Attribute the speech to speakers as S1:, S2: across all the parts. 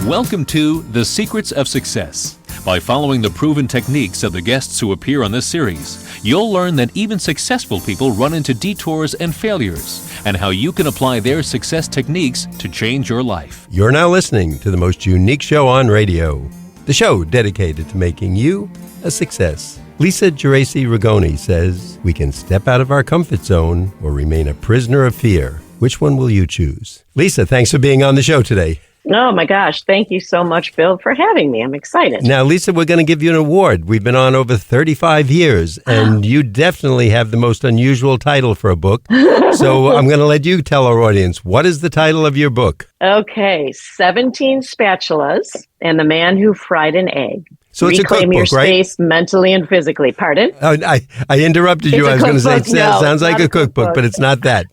S1: Welcome to The Secrets of Success. By following the proven techniques of the guests who appear on this series, you'll learn that even successful people run into detours and failures, and how you can apply their success techniques to change your life.
S2: You're now listening to the most unique show on radio, the show dedicated to making you a success. Lisa Geraci Rigoni says we can step out of our comfort zone or remain a prisoner of fear. Which one will you choose? Lisa, thanks for being on the show today.
S3: Oh, my gosh. Thank you so much, Bill, for having me. I'm excited.
S2: Now, Lisa, we're going to give you an award. We've been on over 35 years, and you definitely have the most unusual title for a book. So I'm going to let you tell our audience, what is the title of your book?
S3: Okay, 17 Spatulas and the Man Who Fried an Egg.
S2: So it's
S3: Reclaim
S2: a
S3: your
S2: cookbook, right?
S3: space mentally and physically. Pardon?
S2: Oh, I interrupted you.
S3: It's
S2: I was going to say, it
S3: no,
S2: sounds like
S3: not
S2: a cookbook, but it's not that.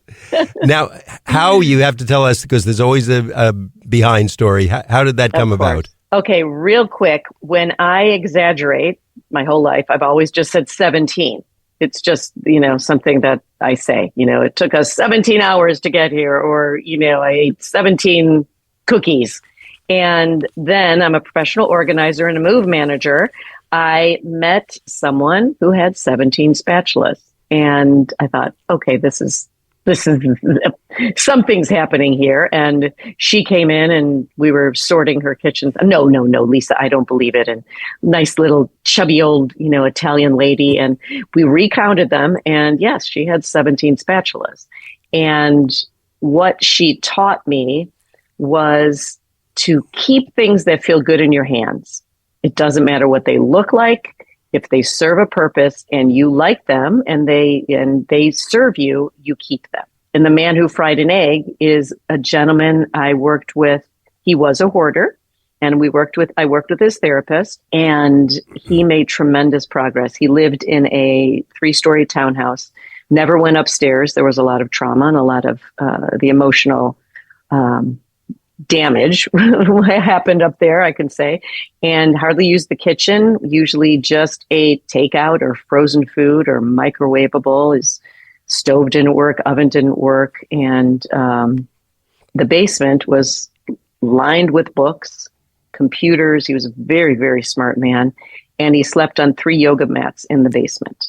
S2: Now, how you have to tell us, because there's always a behind story. How did that come about?
S3: Okay, real quick. When I exaggerate my whole life, I've always just said 17. It's just, something that I say. It took us 17 hours to get here, or, I ate 17 cookies. And then I'm a professional organizer and a move manager. I met someone who had 17 spatulas, and I thought, okay, this is something's happening here. And she came in and we were sorting her kitchen. No, Lisa, I don't believe it. And nice little chubby old, Italian lady. And we recounted them. And yes, she had 17 spatulas. And what she taught me was to keep things that feel good in your hands. It doesn't matter what they look like. If they serve a purpose and you like them and they serve you, you keep them. And the Man Who Fried an Egg is a gentleman I worked with. He was a hoarder, and I worked with his therapist, and he made tremendous progress. He lived in a 3-story townhouse, never went upstairs. There was a lot of trauma and a lot of the emotional damage happened up there, I can say, and hardly used the kitchen, usually just ate takeout or frozen food or microwavable. His stove didn't work, oven didn't work, and the basement was lined with books, computers. He was a very, very smart man, and he slept on 3 yoga mats in the basement.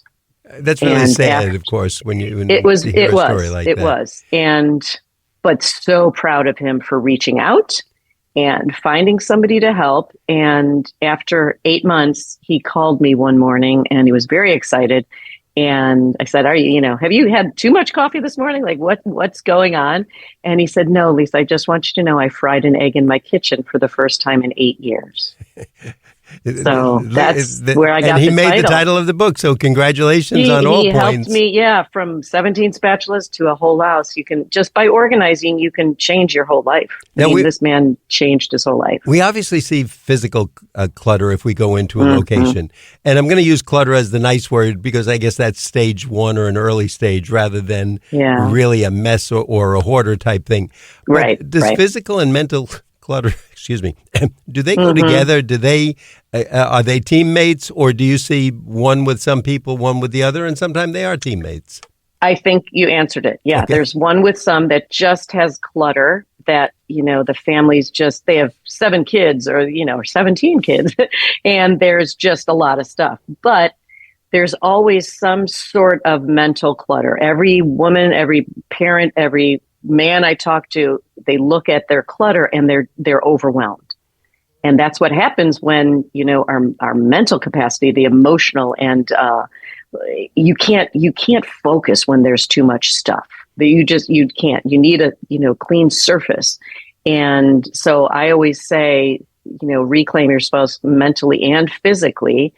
S2: That's really sad, of course, when you hear a story like that. It was,
S3: but so proud of him for reaching out and finding somebody to help. And after 8 months, he called me one morning and he was very excited. And I said, have you had too much coffee this morning? Like what's going on? And he said, no, Lisa, I just want you to know I fried an egg in my kitchen for the first time in 8 years. So that's where I got the title.
S2: And he made the title of the book, so congratulations on all points. He
S3: helped me, from 17 spatulas to a whole house. You can, just by organizing, you can change your whole life. This man changed his whole life.
S2: We obviously see physical clutter if we go into a location. And I'm going to use clutter as the nice word because I guess that's stage 1 or an early stage rather than really a mess or a hoarder type thing. But does physical and mental clutter, do they go together? Do they are they teammates, or do you see one with some people, one with the other, and sometimes they are teammates?
S3: I think you answered it. Yeah, okay. There's one with some that just has clutter that, the family's they have 7 kids or 17 kids and there's just a lot of stuff. But there's always some sort of mental clutter. Every woman, every parent, every man I talk to, they look at their clutter and they're overwhelmed. And that's what happens when, our mental capacity, the emotional, and you can't focus when there's too much stuff. You can't. You need a, clean surface. And so I always say, reclaim your spouse mentally and physically.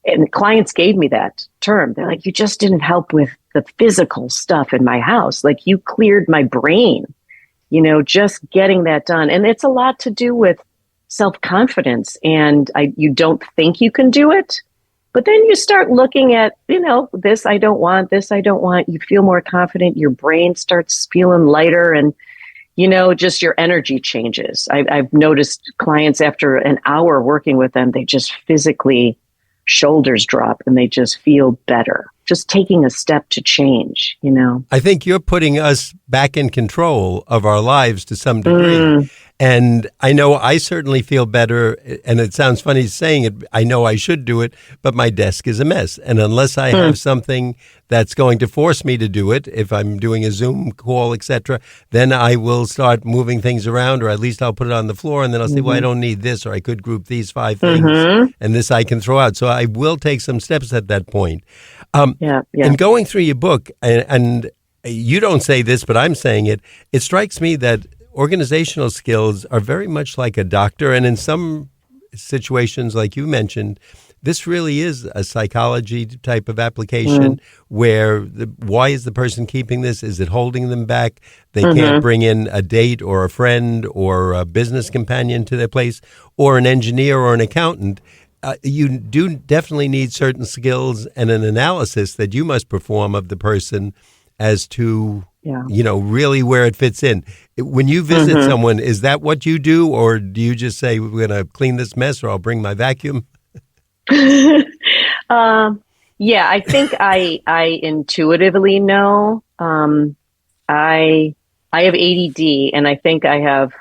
S3: And clients gave me that term. They're like, you just didn't help with the physical stuff in my house. Like, you cleared my brain, just getting that done. And it's a lot to do with self-confidence. And you don't think you can do it. But then you start looking at, this I don't want, this I don't want. You feel more confident. Your brain starts feeling lighter and, just your energy changes. I've noticed clients after an hour working with them, they just physically shoulders drop and they just feel better. just taking a step to change, you know.
S2: I think you're putting us back in control of our lives to some degree. And I know I certainly feel better, and it sounds funny saying it, I know I should do it, but my desk is a mess. And unless I have something that's going to force me to do it, if I'm doing a Zoom call, etc., then I will start moving things around, or at least I'll put it on the floor, and then I'll say, well, I don't need this, or I could group these 5 things, and this I can throw out. So I will take some steps at that point. And going through your book, and you don't say this, but I'm saying it, it strikes me that organizational skills are very much like a doctor, and in some situations, like you mentioned, this really is a psychology type of application where why is the person keeping this? Is it holding them back? They can't bring in a date or a friend or a business companion to their place, or an engineer or an accountant. You do definitely need certain skills and an analysis that you must perform of the person as to really where it fits in. When you visit someone, is that what you do, or do you just say, we're going to clean this mess, or I'll bring my vacuum?
S3: I think I intuitively know. I have ADD, and I think I have,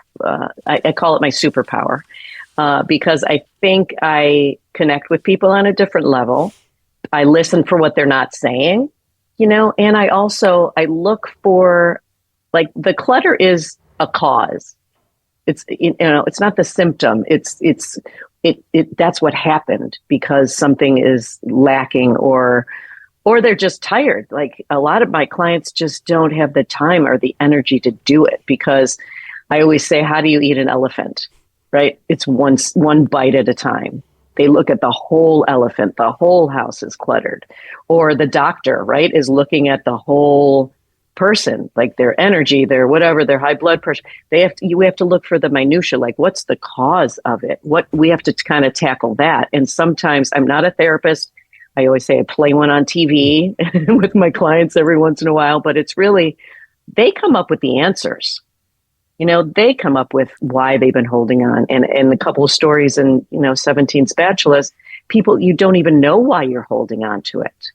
S3: I call it my superpower, because I think I connect with people on a different level. I listen for what they're not saying. And I look for, like, the clutter is a cause. It's, it's not the symptom. It's that's what happened because something is lacking or they're just tired. Like, a lot of my clients just don't have the time or the energy to do it, because I always say, how do you eat an elephant? Right? It's one bite at a time. They look at the whole elephant, the whole house is cluttered. Or the doctor, right, is looking at the whole person, like their energy, their whatever, their high blood pressure. We have to look for the minutia, like what's the cause of it? What we have to kind of tackle that. And sometimes I'm not a therapist. I always say I play one on TV with my clients every once in a while, but it's really, they come up with the answers. They come up with why they've been holding on. And a couple of stories in, 17 Spatulas, people, you don't even know why you're holding on to it.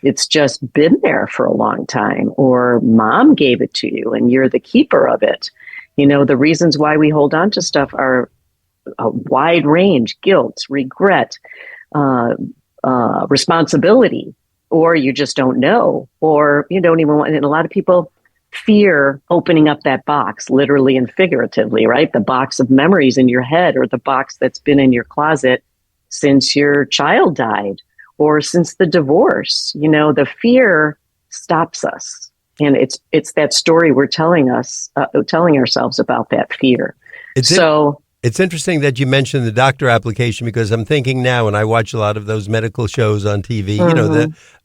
S3: It's just been there for a long time, or mom gave it to you and you're the keeper of it. The reasons why we hold on to stuff are a wide range: guilt, regret, responsibility, or you just don't know, or you don't even want. And a lot of people fear opening up that box, literally and figuratively, right? The box of memories in your head, or the box that's been in your closet since your child died, or since the divorce. The fear stops us. And it's that story we're telling ourselves about that fear.
S2: It's interesting that you mentioned the doctor application, because I'm thinking now, and I watch a lot of those medical shows on TV,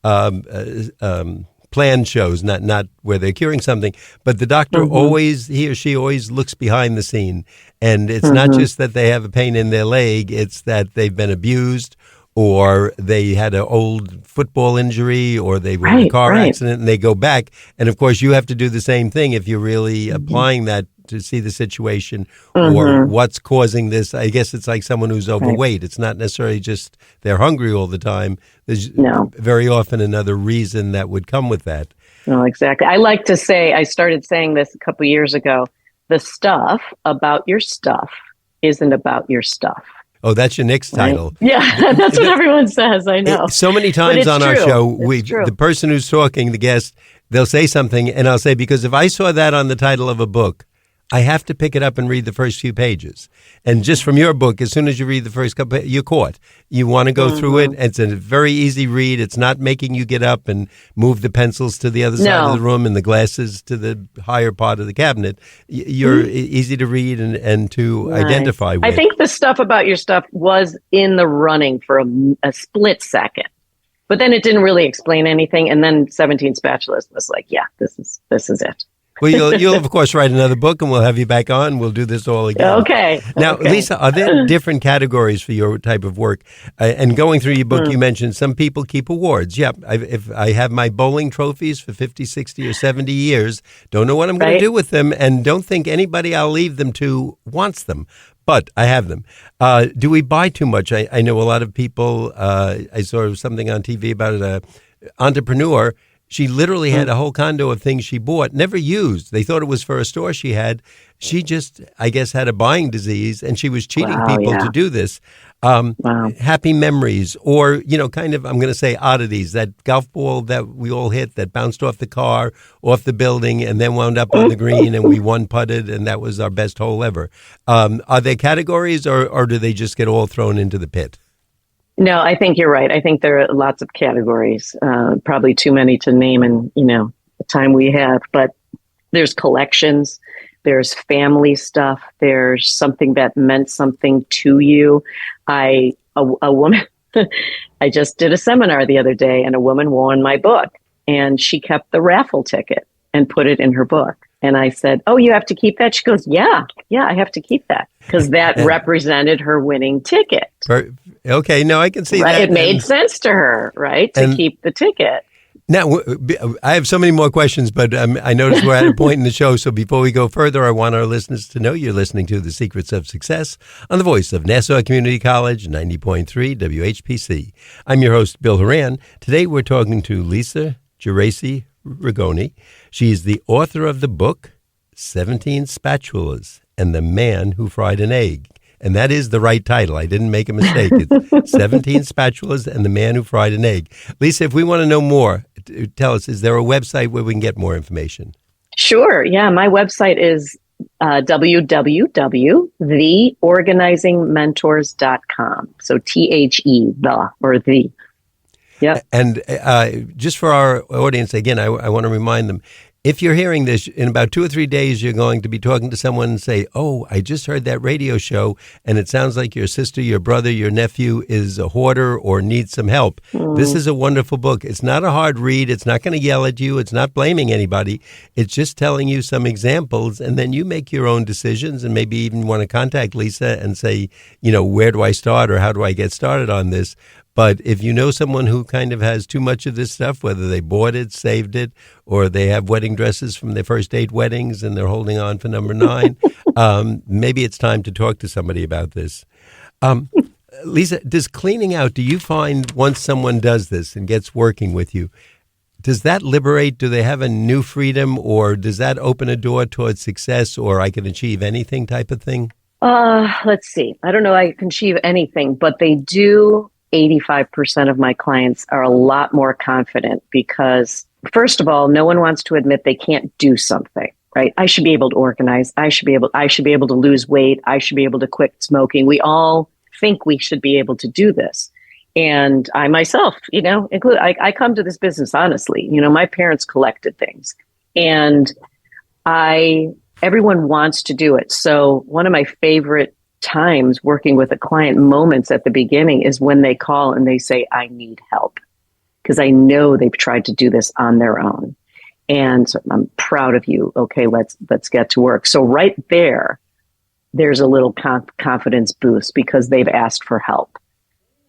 S2: the planned shows, not where they're curing something, but the doctor he or she always looks behind the scene. And it's not just that they have a pain in their leg, it's that they've been abused, or they had an old football injury, or they were in a car accident, and they go back. And of course, you have to do the same thing if you're really applying that to see the situation or what's causing this. I guess it's like someone who's overweight. It's not necessarily just they're hungry all the time. There's very often another reason that would come with that.
S3: No, exactly. I like to say, I started saying this a couple years ago, the stuff about your stuff isn't about your stuff.
S2: Oh, that's your next title.
S3: Yeah, that's what everyone says. I know.
S2: So many times on our show, the person who's talking, the guest, they'll say something, and I'll say, because if I saw that on the title of a book, I have to pick it up and read the first few pages. And just from your book, as soon as you read the first couple, you're caught. You want to go through it. It's a very easy read. It's not making you get up and move the pencils to the other side of the room and the glasses to the higher part of the cabinet. You're easy to read and to identify with.
S3: I think the stuff about your stuff was in the running for a split second. But then it didn't really explain anything. And then 17 Spatulas was like, yeah, this is it.
S2: Well, you'll of course write another book, and we'll have you back on. We'll do this all again.
S3: Okay.
S2: Now, Lisa, are there different categories for your type of work? And going through your book, you mentioned some people keep awards. Yeah, if I have my bowling trophies for 50, 60, or 70 years, don't know what I'm going to do with them, and don't think anybody I'll leave them to wants them. But I have them. Do we buy too much? I know a lot of people, I saw something on TV about entrepreneur. She literally had a whole condo of things she bought, never used. They thought it was for a store she had. She just, I guess, had a buying disease, and she was cheating people to do this. Happy memories, or, kind of, I'm going to say oddities, that golf ball that we all hit that bounced off the car, off the building, and then wound up on the green, and we one-putted, and that was our best hole ever. Are they categories, or do they just get all thrown into the pit?
S3: No, I think you're right. I think there are lots of categories, probably too many to name in, the time we have. But there's collections, there's family stuff, there's something that meant something to you. A woman, I just did a seminar the other day, and a woman won my book, and she kept the raffle ticket and put it in her book. And I said, "Oh, you have to keep that?" She goes, Yeah, I have to keep that because that represented her winning ticket.
S2: Okay, no, I can see that.
S3: It made sense to her, right, to keep the ticket.
S2: Now, I have so many more questions, but I notice we're at a point in the show. So before we go further, I want our listeners to know you're listening to The Secrets of Success on the voice of Nassau Community College, 90.3 WHPC. I'm your host, Bill Horan. Today we're talking to Lisa Geraci Rigoni. She is the author of the book, 17 Spatulas and the Man Who Fried an Egg. And that is the right title. I didn't make a mistake. It's 17 Spatulas and the Man Who Fried an Egg. Lisa, if we want to know more, tell us, is there a website where we can get more information?
S3: Sure. Yeah, my website is www.theorganizingmentors.com. So the. Yeah.
S2: And just for our audience, again, I want to remind them, if you're hearing this, in about 2 or 3 days, you're going to be talking to someone and say, "Oh, I just heard that radio show, and it sounds like your sister, your brother, your nephew is a hoarder or needs some help." This is a wonderful book. It's not a hard read. It's not going to yell at you. It's not blaming anybody. It's just telling you some examples, and then you make your own decisions and maybe even want to contact Lisa and say, where do I start or how do I get started on this? But if you know someone who kind of has too much of this stuff, whether they bought it, saved it, or they have wedding dresses from their first 8 weddings and they're holding on for number 9, maybe it's time to talk to somebody about this. Lisa, does cleaning out, do you find once someone does this and gets working with you, does that liberate? Do they have a new freedom, or does that open a door towards success or I can achieve anything type of thing?
S3: Let's see. I don't know I can achieve anything, but they do. 85% of my clients are a lot more confident because, first of all, no one wants to admit they can't do something, right? I should be able to organize. I should be able to lose weight. I should be able to quit smoking. We all think we should be able to do this. And I myself, include, I come to this business honestly. My parents collected things, and everyone wants to do it. So one of my favorite times working with a client, moments at the beginning, is when they call and they say, "I need help," because I know they've tried to do this on their own. And so I'm proud of you. Okay, let's get to work. So right there's a little confidence boost because they've asked for help.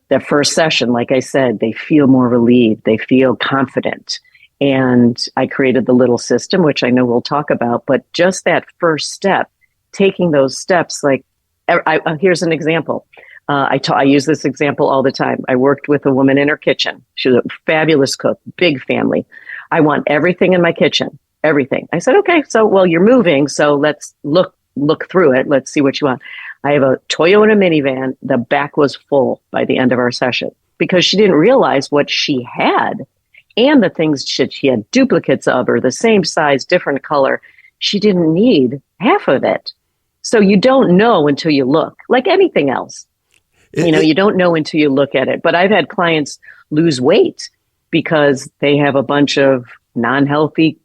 S3: The first session, like I said, they feel more relieved. They feel confident. And I created the little system, which I know we'll talk about, but just that first step, taking those steps, like, here's an example. I use this example all the time. I worked with a woman in her kitchen. She was a fabulous cook, big family. I want everything in my kitchen, everything. I said, "Okay, so, you're moving, so let's look through it. Let's see what you want." I have a Toyota minivan. The back was full by the end of our session because she didn't realize what she had and the things she had duplicates of, or the same size, different color. She didn't need half of it. So you don't know until you look, like anything else. You don't know until you look at it. But I've had clients lose weight because they have a bunch of non-healthy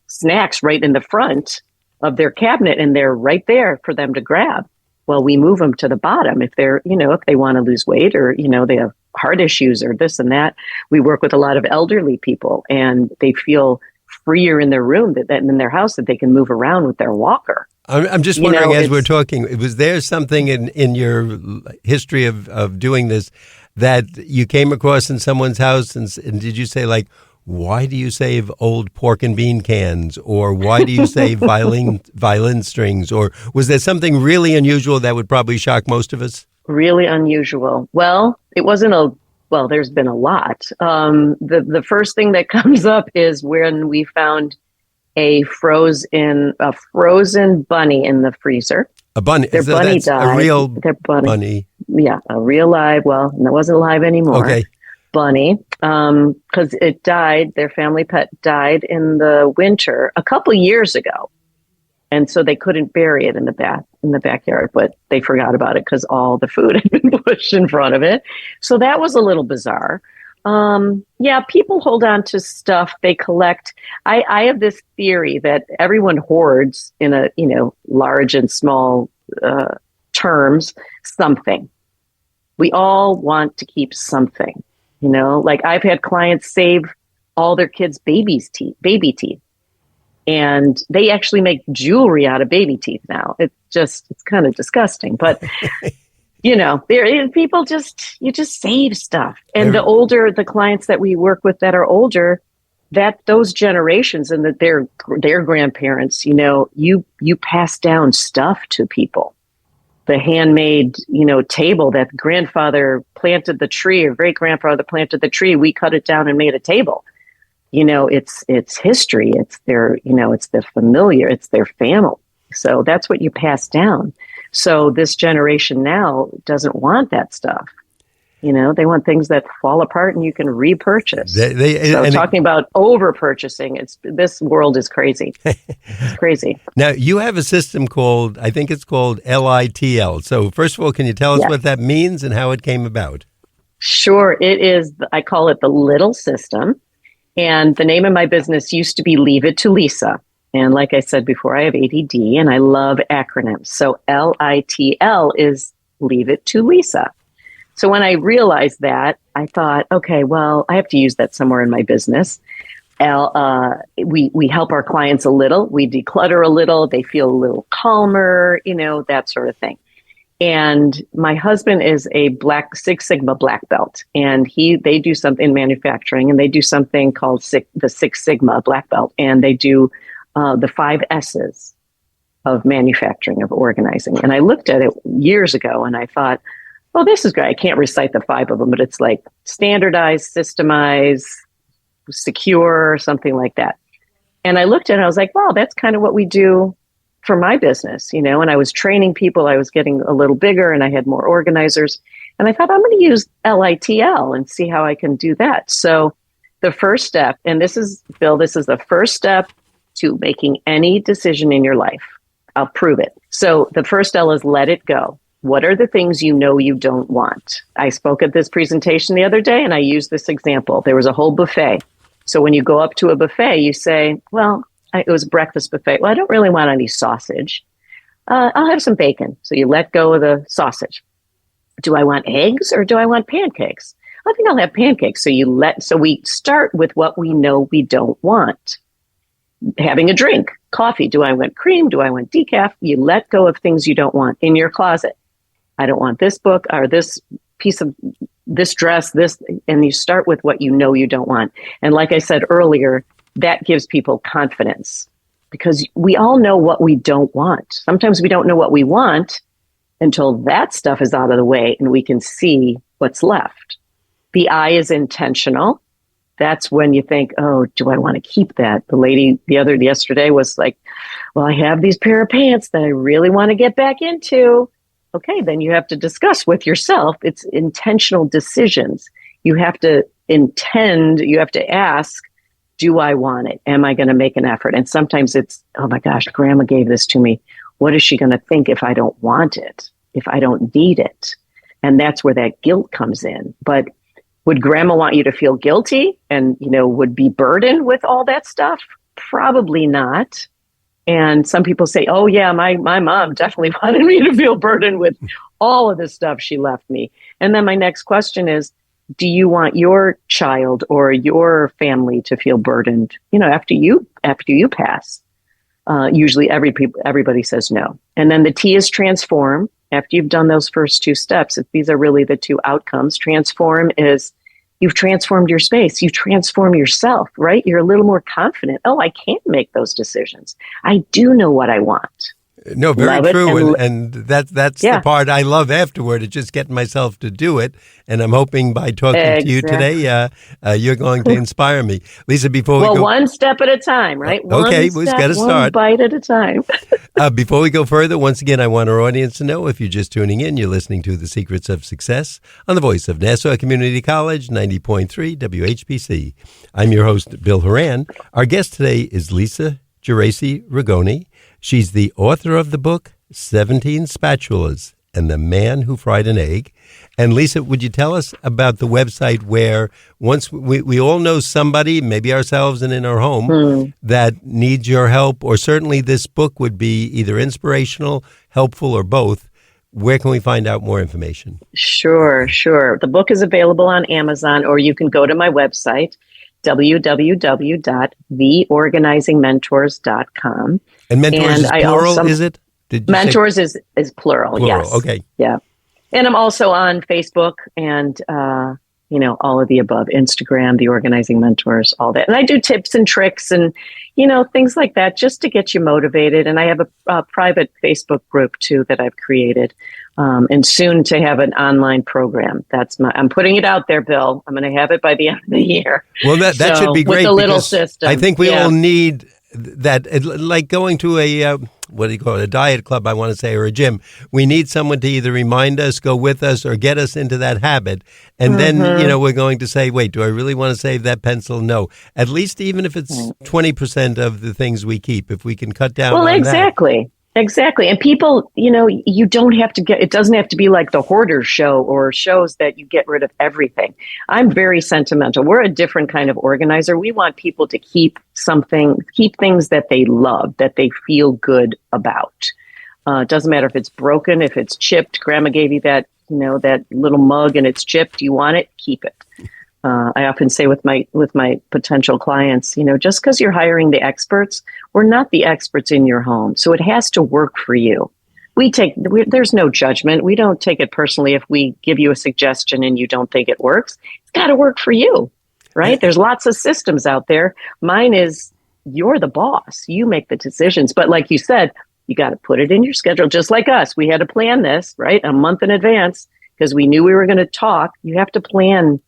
S3: snacks right in the front of their cabinet, and they're right there for them to grab. Well, we move them to the bottom if they're, if they want to lose weight, or, they have heart issues or this and that. We work with a lot of elderly people, and they feel freer in their room, that in their house, that they can move around with their walker.
S2: I'm just wondering, as we're talking, was there something in your history of doing this that you came across in someone's house, and did you say, like, "Why do you save old pork and bean cans?" Or "Why do you save violin strings?" Or was there something really unusual that would probably shock most of us?
S3: Really unusual. Well, it wasn't a Well, there's been a lot. The first thing that comes up is when we found a frozen bunny in the freezer.
S2: A bunny.
S3: Their
S2: so
S3: bunny
S2: that's
S3: died.
S2: A real
S3: Their bunny.
S2: bunny.
S3: Yeah, a real live. Well, it wasn't live anymore.
S2: Okay.
S3: Bunny, because it died. Their family pet died in the winter a couple years ago, and so they couldn't bury it in the backyard. But they forgot about it because all the food had been pushed in front of it. So that was a little bizarre. Yeah, people hold on to stuff they collect. I have this theory that everyone hoards in a, large and small terms, something. We all want to keep something, like I've had clients save all their kids' baby teeth. And they actually make jewelry out of baby teeth now. It's kind of disgusting, but people you just save stuff. And the older the clients that we work with that are older, that those generations and that their grandparents, you pass down stuff to people. The handmade, table that grandfather planted the tree or great grandfather planted the tree. We cut it down and made a table. It's history. It's it's the familiar. It's their family. So that's what you pass down. So this generation now doesn't want that stuff. They want things that fall apart and you can repurchase. Talking about over purchasing, this world is crazy. It's crazy.
S2: Now you have a system called LITL. So first of all, can you tell us what that means and how it came about?
S3: Sure. It is. I call it the LITL system. And the name of my business used to be Leave It to Lisa. And like I said before, I have ADD and I love acronyms. So LITL is Leave It to Lisa. So when I realized that, I thought, okay, well, I have to use that somewhere in my business. We help our clients a little. We declutter a little. They feel a little calmer, that sort of thing. And my husband is a Six Sigma black belt, and they do something in manufacturing, and they do something called the Six Sigma black belt, and they do the 5 S's of manufacturing, of organizing. And I looked at it years ago, and I thought, oh, this is great. I can't recite the 5 of them, but it's like standardize, systemize, secure, something like that. And I looked at it, I was like, wow, that's kind of what we do for my business, and I was training people. I was getting a little bigger and I had more organizers. And I thought, I'm going to use LITL and see how I can do that. So the first step, and this is the first step to making any decision in your life. I'll prove it. So the first L is let it go. What are the things you don't want? I spoke at this presentation the other day and I used this example. There was a whole buffet. So when you go up to a buffet, you say, well, it was a breakfast buffet. Well, I don't really want any sausage. I'll have some bacon. So you let go of the sausage. Do I want eggs or do I want pancakes? I think I'll have pancakes. So we start with what we know we don't want. Having a drink, coffee. Do I want cream? Do I want decaf? You let go of things you don't want in your closet. I don't want this book or this piece of this dress, and you start with what you don't want. And like I said earlier, that gives people confidence because we all know what we don't want. Sometimes we don't know what we want until that stuff is out of the way and we can see what's left. The I is intentional. That's when you think, oh, do I want to keep that? The lady yesterday was like, well, I have these pair of pants that I really want to get back into. Okay, then you have to discuss with yourself. It's intentional decisions. You have to intend, you have to ask, do I want it? Am I going to make an effort? And sometimes it's, oh my gosh, grandma gave this to me. What is she going to think if I don't want it? If I don't need it? And that's where that guilt comes in. But would grandma want you to feel guilty and, would be burdened with all that stuff? Probably not. And some people say, oh yeah, my mom definitely wanted me to feel burdened with all of the stuff she left me. And then my next question is, do you want your child or your family to feel burdened, after you pass? Usually everybody says no. And then the T is transform. After you've done those first 2 steps, these are really the 2 outcomes. Transform is you've transformed your space. You transform yourself, right? You're a little more confident. Oh, I can make those decisions. I do know what I want.
S2: No, very
S3: love
S2: true. And that's
S3: yeah.
S2: the part I love afterward, is just getting myself to do it. And I'm hoping by talking to you today, you're going to inspire me. Lisa, before we go...
S3: one step at a time, right?
S2: Okay, we've got to start.
S3: One bite at a time.
S2: Before we go further, once again, I want our audience to know, if you're just tuning in, you're listening to The Secrets of Success on the voice of Nassau Community College, 90.3 WHPC. I'm your host, Bill Horan. Our guest today is Lisa Geraci Rigoni. She's the author of the book, 17 Spatulas and the Man Who Fried an Egg. And Lisa, would you tell us about the website where once we all know somebody, maybe ourselves and in our home, that needs your help, or certainly this book would be either inspirational, helpful, or both. Where can we find out more information?
S3: Sure. The book is available on Amazon, or you can go to my website, www.theorganizingmentors.com.
S2: And mentors is plural, is it?
S3: Mentors is plural, yes.
S2: Okay.
S3: Yeah. And I'm also on Facebook and, all of the above, Instagram, The Organizing Mentors, all that. And I do tips and tricks and, things like that just to get you motivated. And I have a private Facebook group, too, that I've created. And soon to have an online program. I'm putting it out there, Bill. I'm going to have it by the end of the year.
S2: Well, that should be great.
S3: With the little system.
S2: I think we all need that, like going to a diet club, I want to say, or a gym. We need someone to either remind us, go with us, or get us into that habit. And then, we're going to say, wait, do I really want to save that pencil? No. At least even if it's 20% of the things we keep, if we can cut down on
S3: exactly. Exactly. And people, you don't have to it doesn't have to be like the Hoarder show or shows that you get rid of everything. I'm very sentimental. We're a different kind of organizer. We want people to keep things that they love, that they feel good about. It doesn't matter if it's broken, if it's chipped. Grandma gave you that, that little mug and it's chipped. You want it, keep it. I often say with my potential clients, just because you're hiring the experts, we're not the experts in your home. So it has to work for you. There's no judgment. We don't take it personally if we give you a suggestion and you don't think it works. It's got to work for you, right? There's lots of systems out there. Mine is, you're the boss. You make the decisions. But like you said, you got to put it in your schedule. Just like us, we had to plan this, right? A month in advance because we knew we were going to talk. You have to plan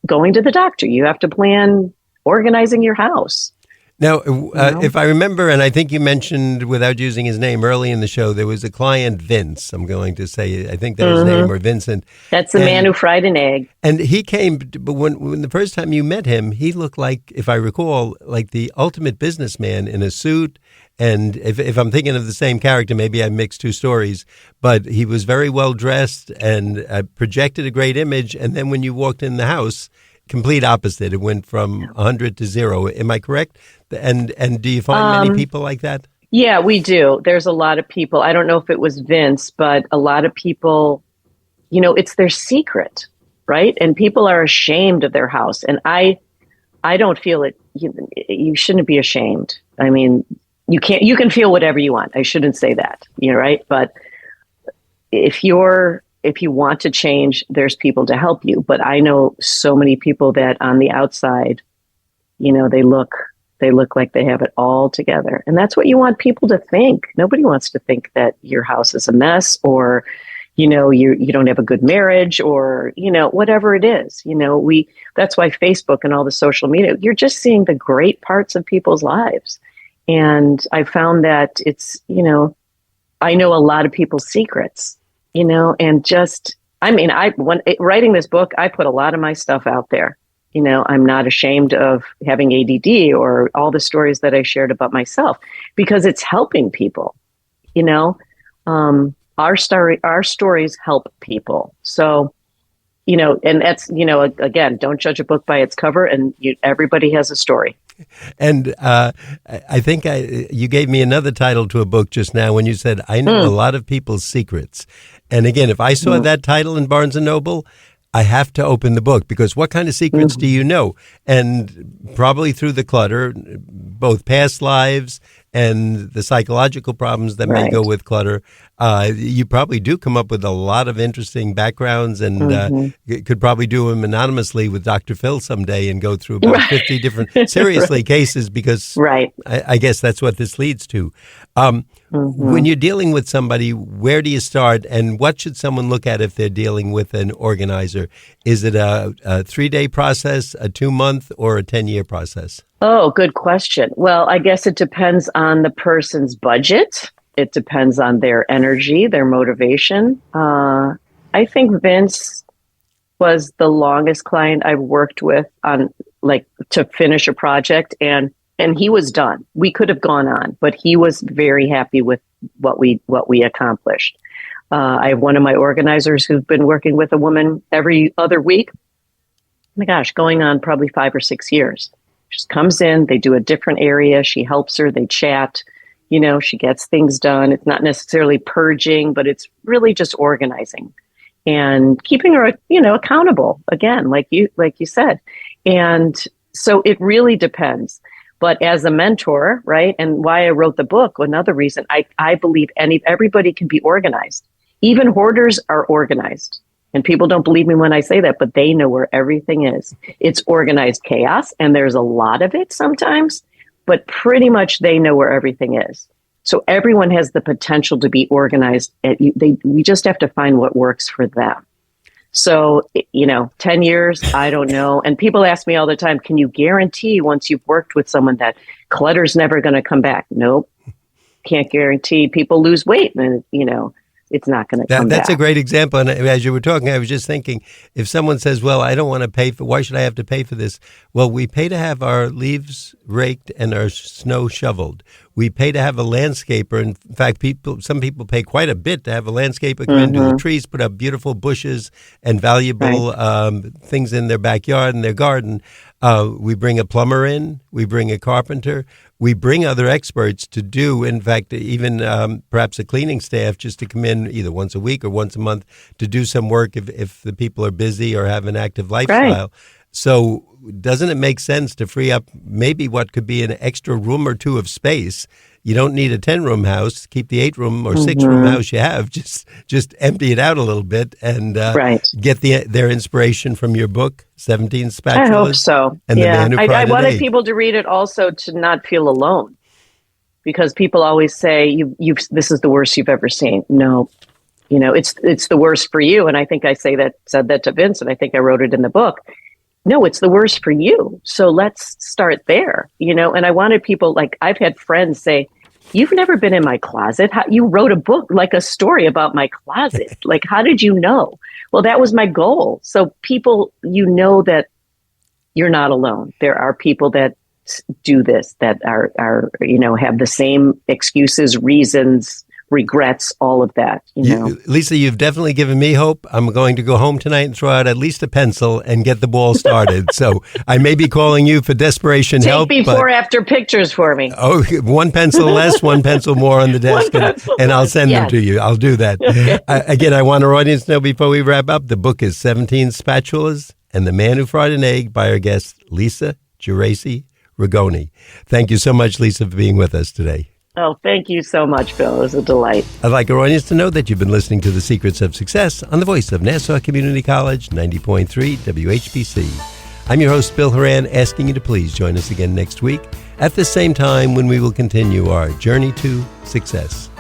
S3: going to the doctor. You have to plan organizing your house.
S2: Now, if I remember, and I think you mentioned, without using his name early in the show, there was a client, Vince, I'm going to say, I think that was his name, or Vincent.
S3: That's the man who fried an egg.
S2: And he came, but when the first time you met him, he looked like, if I recall, like the ultimate businessman in a suit. And if I'm thinking of the same character, maybe I mixed two stories, but he was very well dressed and projected a great image. And then when you walked in the house, complete opposite. It went from 100 to 0. Am I correct? And do you find many people like that?
S3: Yeah, we do. There's a lot of people. I don't know if it was Vince, but a lot of people, it's their secret, right? And people are ashamed of their house. And I don't feel it. You shouldn't be ashamed. I mean, you can feel whatever you want. I shouldn't say that, right? But if you want to change, there's people to help you. But I know so many people that on the outside, they look like they have it all together. And that's what you want people to think. Nobody wants to think that your house is a mess or, you don't have a good marriage or, whatever it is. That's why Facebook and all the social media, you're just seeing the great parts of people's lives. And I found that it's, I know a lot of people's secrets, and when writing this book, I put a lot of my stuff out there. I'm not ashamed of having ADD or all the stories that I shared about myself because it's helping people, our stories help people. So, and that's, again, don't judge a book by its cover, and everybody has a story.
S2: And I think you gave me another title to a book just now when you said, I know a lot of people's secrets. And again, if I saw that title in Barnes & Noble, I have to open the book because what kind of secrets do you know? And probably through the clutter, both past lives and the psychological problems that may go with clutter, You probably do come up with a lot of interesting backgrounds, and could probably do them anonymously with Dr. Phil someday and go through about 50 different, seriously, cases, because I guess that's what this leads to. When you're dealing with somebody, where do you start, and what should someone look at if they're dealing with an organizer? Is it a 3-day process, a 2-month, or a 10-year process?
S3: Oh, good question. Well, I guess it depends on the person's budget. It depends on their energy, their motivation. I think Vince was the longest client I've worked with on to finish a project, and he was done. We could have gone on, but he was very happy with what we accomplished. I have one of my organizers who's been working with a woman every other week. Oh my gosh, going on probably 5 or 6 years. She comes in, they do a different area. She helps her, they chat, she gets things done. It's not necessarily purging, but it's really just organizing and keeping her, accountable again, like you said. And so it really depends. But as a mentor, right, and why I wrote the book, another reason, I believe everybody can be organized. Even hoarders are organized. And people don't believe me when I say that, but they know where everything is. It's organized chaos, and there's a lot of it sometimes, but pretty much they know where everything is. So everyone has the potential to be organized. We just have to find what works for them. So, 10 years, I don't know. And people ask me all the time, can you guarantee once you've worked with someone that clutter's never going to come back? Nope. Can't guarantee. People lose weight and, it's not going to come back.
S2: That's a great example. And as you were talking, I was just thinking, if someone says, well, I don't want to pay why should I have to pay for this? Well, we pay to have our leaves raked and our snow shoveled. We pay to have a landscaper. In fact, some people pay quite a bit to have a landscaper come into the trees, put up beautiful bushes and valuable things in their backyard and their garden. We bring a plumber in. We bring a carpenter. We bring other experts to do, in fact, even perhaps a cleaning staff just to come in either once a week or once a month to do some work if the people are busy or have an active lifestyle. Right. So doesn't it make sense to free up maybe what could be an extra room or two of space? You don't need a 10-room house. Keep the 8-room or 6-room house you have. Just empty it out a little bit and get their inspiration from your book, 17 Spatulas.
S3: I hope so.
S2: And The Man Who Cried
S3: I wanted
S2: Egg.
S3: people to read it also to not feel alone, because people always say this is the worst you've ever seen. No, it's the worst for you. And I think I said that to Vince, and I think I wrote it in the book. No, it's the worst for you. So let's start there, and I wanted people, I've had friends say, you've never been in my closet. You wrote a book, like a story about my closet. How did you know? Well, that was my goal. So people, that you're not alone. There are people that do this, that are have the same excuses, reasons, regrets, all of that.
S2: Lisa, you've definitely given me hope. I'm going to go home tonight and throw out at least a pencil and get the ball started. So I may be calling you for desperation help.
S3: Take before-after pictures for me.
S2: Oh, one pencil less, one pencil more on the desk, and I'll send them to you. I'll do that. Okay. Again, I want our audience to know before we wrap up, the book is 17 Spatulas and The Man Who Fried an Egg by our guest, Lisa Geraci Rigoni. Thank you so much, Lisa, for being with us today.
S3: Oh, thank you so much, Bill. It was a delight.
S2: I'd like our audience to know that you've been listening to The Secrets of Success on the voice of Nassau Community College, 90.3 WHPC. I'm your host, Bill Horan, asking you to please join us again next week at the same time when we will continue our journey to success.